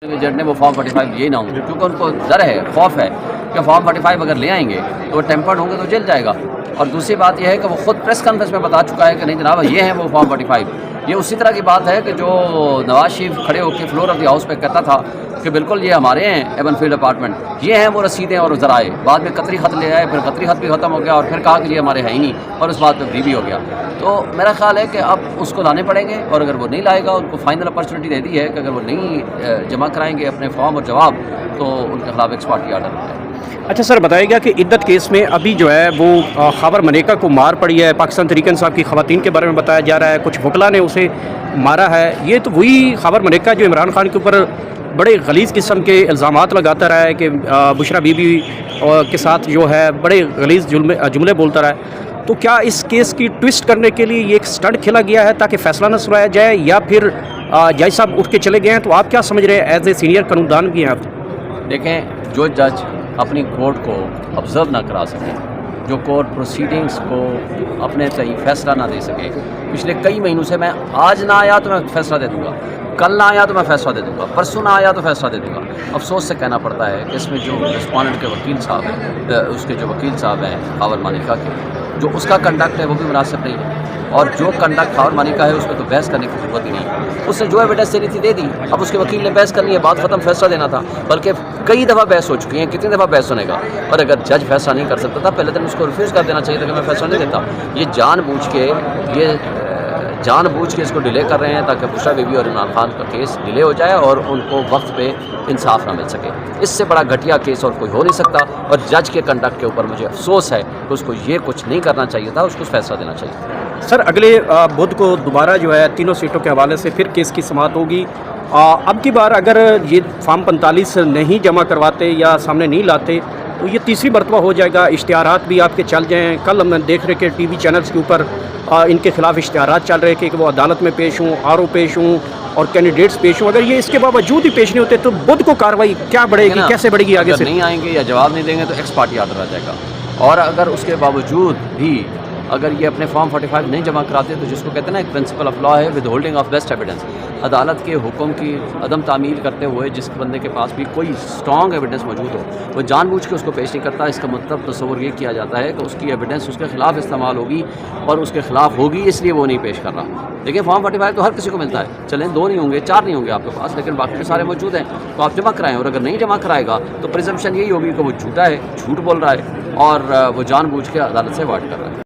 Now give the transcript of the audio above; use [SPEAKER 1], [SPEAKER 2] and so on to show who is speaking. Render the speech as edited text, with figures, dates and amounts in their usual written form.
[SPEAKER 1] Agent نے وہ form 45 یہ نہ ہوں کیونکہ ان کو ڈر ہے، خوف ہے کہ فارم 45 اگر لے آئیں گے تو وہ ٹیمپرڈ ہوں گے تو جل جائے گا. اور دوسری بات یہ ہے کہ وہ خود پریس کانفرنس میں بتا چکا ہے کہ نہیں جناب یہ ہیں وہ فارم 45. یہ اسی طرح کی بات ہے کہ جو نواز شریف کھڑے ہو کے فلور آف دی ہاؤس پہ کہتا تھا کہ بالکل یہ ہمارے ہیں ایون فیلڈ اپارٹمنٹ، یہ ہیں وہ رسیدیں اور ذرائع. بعد میں قطری خط لے آئے، پھر قطری خط بھی ختم ہو گیا اور پھر کہا کہ یہ ہمارے ہیں ہی نہیں، اور اس بات پہ فری بھی ہو گیا. تو میرا خیال ہے کہ اب اس کو لانے پڑیں گے، اور اگر وہ نہیں لائے گا ان کو فائنل اپرچونٹی دے دی ہے کہ اگر وہ نہیں جمع کرائیں گے اپنے فارم اور جواب تو ان کے خلاف ایک اسپاٹی آرڈر ہو جائے.
[SPEAKER 2] اچھا سر، بتائے گا کہ عدت کیس میں ابھی جو ہے وہ خاور ملیکہ کو مار پڑی ہے. پاکستان تحریک انصاف کی خواتین کے بارے میں بتایا جا رہا ہے، کچھ وکلا نے اسے مارا ہے. یہ تو وہی خاور ملیکہ جو عمران خان کے اوپر بڑے غلیظ قسم کے الزامات لگاتا رہا ہے کہ بشرا بی بی کے ساتھ جو ہے بڑے غلیظ جملے بولتا رہا ہے. تو کیا اس کیس کی ٹوسٹ کرنے کے لیے یہ ایک سٹنٹ کھیلا گیا ہے تاکہ فیصلہ نہ سنایا جائے، یا پھر جج صاحب اٹھ کے چلے گئے ہیں؟ تو آپ کیا سمجھ رہے ہیں ایز اے سینئر قانون دان بھی ہیں آپ؟
[SPEAKER 1] دیکھیں، جو جج اپنی کورٹ کو آبزرو نہ کرا سکے، جو کورٹ پروسیڈنگز کو اپنے صحیح فیصلہ نہ دے سکے، پچھلے کئی مہینوں سے میں آج نہ آیا تو میں فیصلہ دے دوں گا، کل نہ آیا تو میں فیصلہ دے دوں گا، پرسوں نہ آیا تو فیصلہ دے دوں گا. افسوس سے کہنا پڑتا ہے کہ اس میں جو رسپونڈنٹ کے وکیل صاحب ہیں، اس کے جو وکیل صاحب ہیں خاور ملیکہ کے، جو اس کا کنڈکٹ ہے وہ بھی مناسب نہیں ہے، اور جو کنڈکٹ خاور ملیکہ ہے اس میں تو بحث کرنے کی ضرورت ہی نہیں. اس نے جو ایویڈنس دینی تھی دے دی، اب اس کے وکیل نے بحث کرنی ہے، بات ختم، فیصلہ دینا تھا. بلکہ کئی دفعہ بحث ہو چکی ہیں، کتنی دفعہ بحث ہونے گا. اور اگر جج فیصلہ نہیں کر سکتا تھا پہلے دن اس کو ریفیوز کر دینا چاہیے تھا کہ میں فیصلہ نہیں دیتا. یہ جان بوجھ کے اس کو ڈیلے کر رہے ہیں تاکہ بشرا بی بی اور عمران خان کا کیس ڈیلے ہو جائے اور ان کو وقت پہ انصاف نہ مل سکے. اس سے بڑا گھٹیا کیس اور کوئی ہو نہیں سکتا. اور جج کے کنڈکٹ کے اوپر مجھے افسوس ہے کہ اس کو یہ کچھ نہیں کرنا چاہیے تھا، اس کو فیصلہ دینا چاہیے تھا.
[SPEAKER 2] سر، اگلے بدھ کو دوبارہ جو ہے 3 سیٹوں کے حوالے سے پھر کیس کی سماعت ہوگی. اب کی بار اگر یہ فارم 45 نہیں جمع کرواتے یا سامنے نہیں لاتے تو یہ تیسری مرتبہ ہو جائے گا. اشتہارات بھی آپ کے چل جائیں. کل ہم دیکھ رہے کہ ٹی وی چینلز کے اوپر ان کے خلاف اشتہارات چل رہے کہ وہ عدالت میں پیش ہوں، RO پیش ہوں اور کینڈیڈیٹس پیش ہوں. اگر یہ اس کے باوجود ہی پیش نہیں ہوتے تو بدھ کو کارروائی کیا بڑھے گی، کیسے بڑھے گی آگے سے؟
[SPEAKER 1] نہیں آئیں گے یا جواب نہیں دیں گے تو ایکس پارٹی آرڈر آ جائے گا. اور اگر اس کے باوجود بھی اگر یہ اپنے فارم 45 نہیں جمع کراتے تو جس کو کہتے ہیں نا ایک پرنسپل آف لا ہے، with holding of best evidence, عدالت کے حکم کی عدم تعمیل کرتے ہوئے جس بندے کے پاس بھی کوئی اسٹرانگ ایویڈنس موجود ہو وہ جان بوجھ کے اس کو پیش نہیں کرتا. اس کا مطلب تصور یہ کیا جاتا ہے کہ اس کی ایویڈنس اس کے خلاف استعمال ہوگی اور اس کے خلاف ہوگی، اس لیے وہ نہیں پیش کر رہا. دیکھیں، فارم 45 تو ہر کسی کو ملتا ہے، چلیں 2 نہیں ہوں گے، 4 نہیں ہوں گے آپ کے پاس، لیکن باقی کے سارے موجود ہیں تو آپ جمع کرائیں. اور اگر نہیں جمع کرائے گا تو پریزمپشن یہی ہوگی کہ وہ جھوٹا ہے، جھوٹ بول رہا ہے اور وہ جان بوجھ کے عدالت سے اوائڈ کر رہا ہے.